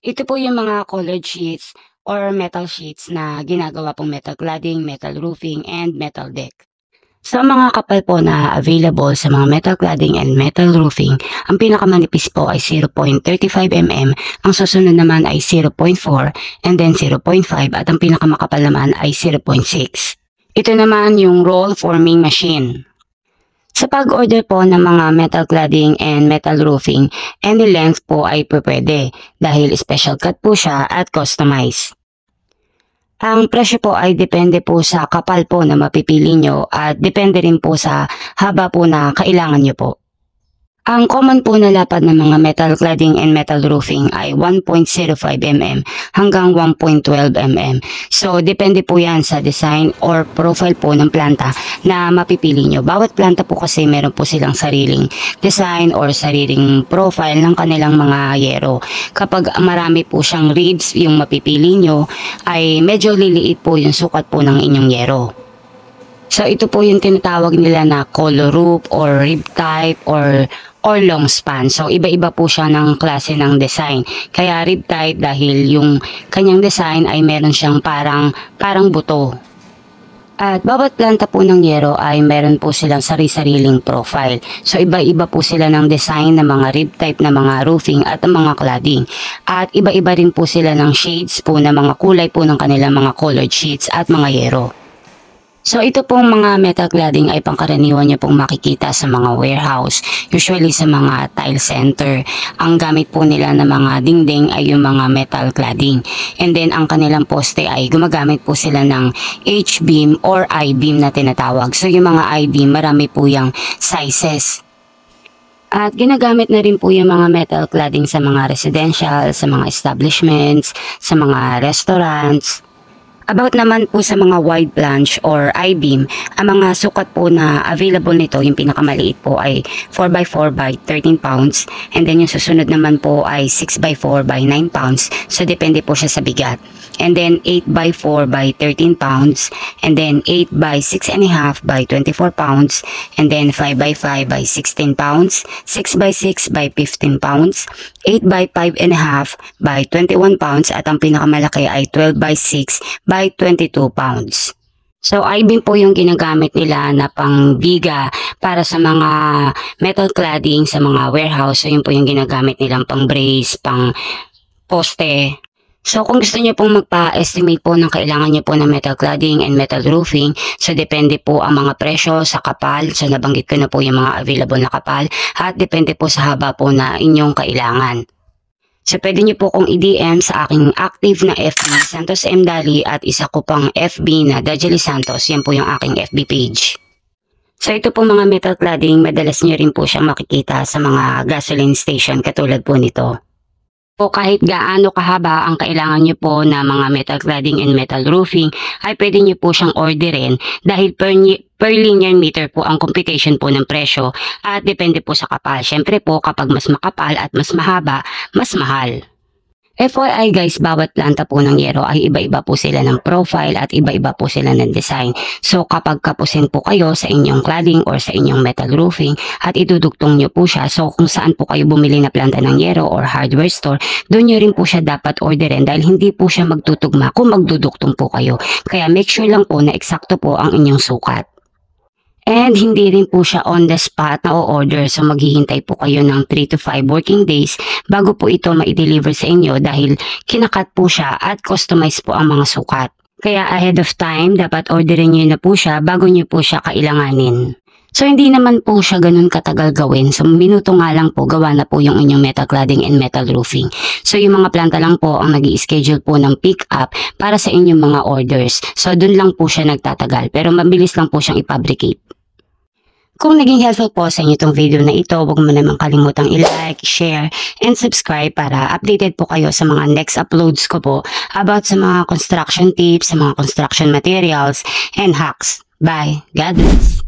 Ito po yung mga colored sheets or metal sheets na ginagawa pong metal cladding, metal roofing, and metal deck. Sa mga kapal po na available sa mga metal cladding and metal roofing, ang pinakamanipis po ay 0.35 mm, ang susunod naman ay 0.4, and then 0.5, at ang pinakamakapal naman ay 0.6. Ito naman yung roll forming machine. Sa pag-order po ng mga metal cladding and metal roofing, any length po ay pwede dahil special cut po siya at customized. Ang presyo po ay depende po sa kapal po na mapipili nyo at depende rin po sa haba po na kailangan nyo po. Ang common po na lapad ng mga metal cladding and metal roofing ay 1.05 mm hanggang 1.12 mm. So, depende po yan sa design or profile po ng planta na mapipili nyo. Bawat planta po kasi meron po silang sariling design or sariling profile ng kanilang mga yero. Kapag marami po siyang ribs yung mapipili nyo, ay medyo liliit po yung sukat po ng inyong yero. So, ito po yung tinatawag nila na color roof or rib type or long span. So, iba-iba po siya ng klase ng design. Kaya rib type dahil yung kanyang design ay meron siyang parang buto. At bawat planta po ng yero ay meron po silang sari-sariling profile. So, iba-iba po sila ng design ng mga rib type na mga roofing at mga cladding. At iba-iba rin po sila ng shades po na mga kulay po ng kanilang mga colored sheets at mga yero. So ito pong mga metal cladding ay pangkaraniwan nyo pong makikita sa mga warehouse, usually sa mga tile center. Ang gamit po nila na mga dingding ay yung mga metal cladding. And then ang kanilang poste ay gumagamit po sila ng H-beam or I-beam na tinatawag. So yung mga I-beam, marami po yung sizes. At ginagamit na rin po yung mga metal cladding sa mga residential, sa mga establishments, sa mga restaurants. About naman po sa mga wide planche or I-beam, ang mga sukat po na available nito, yung pinakamaliit po ay 4x4 by 13 pounds. And then yung susunod naman po ay 6x4 by 9 pounds. So depende po siya sa bigat. And then 8x4 by 13 pounds. And then 8x6.5 by 24 pounds. And then 5x5 by 16 pounds. 6x6 by 15 pounds. 8x5.5 by 21 pounds. At ang pinakamalaki ay 12x6 by 22 pounds. So, I-beam po yung ginagamit nila na pangbiga para sa mga metal cladding sa mga warehouse. So, yun po yung ginagamit nilang pang brace, pang poste. So, kung gusto niyo pong magpa-estimate po ng kailangan niyo po ng metal cladding and metal roofing, so depende po ang mga presyo sa kapal. So, nabanggit ko na po yung mga available na kapal at depende po sa haba po na inyong kailangan. So, pwede niyo po kong i-DM sa aking active na FB, Santos M. Dali, at isa ko pang FB na Dajali Santos. Yan po yung aking FB page. So, ito po mga metal cladding, madalas niyo rin po siyang makikita sa mga gasoline station katulad po nito. O kahit gaano kahaba ang kailangan nyo po na mga metal cladding and metal roofing, ay pwede nyo po siyang orderin dahil per linear meter po ang computation po ng presyo at depende po sa kapal. Syempre po kapag mas makapal at mas mahaba, mas mahal. FYI guys, bawat planta po ng yero ay iba-iba po sila ng profile at iba-iba po sila ng design. So kapag kapusin po kayo sa inyong cladding or sa inyong metal roofing at idudugtong nyo po siya, so kung saan po kayo bumili na planta ng yero or hardware store, doon nyo rin po siya dapat orderin dahil hindi po siya magtutugma kung magdudugtong po kayo. Kaya make sure lang po na eksakto po ang inyong sukat. And hindi rin po siya on the spot na o-order, so maghihintay po kayo ng 3 to 5 working days bago po ito ma-deliver sa inyo dahil kinakat po siya at customize po ang mga sukat. Kaya ahead of time, dapat orderin nyo na po siya bago nyo po siya kailanganin. So hindi naman po siya ganun katagal gawin, so minuto nga lang po gawa na po yung inyong metal cladding and metal roofing. So yung mga planta lang po ang nag-i-schedule po ng pick up para sa inyong mga orders. So dun lang po siya nagtatagal pero mabilis lang po siyang i-fabricate. Kung naging helpful po sa inyo itong video na ito, huwag mo naman kalimutang i-like, share, and subscribe para updated po kayo sa mga next uploads ko po about sa mga construction tips, sa mga construction materials, and hacks. Bye! God bless!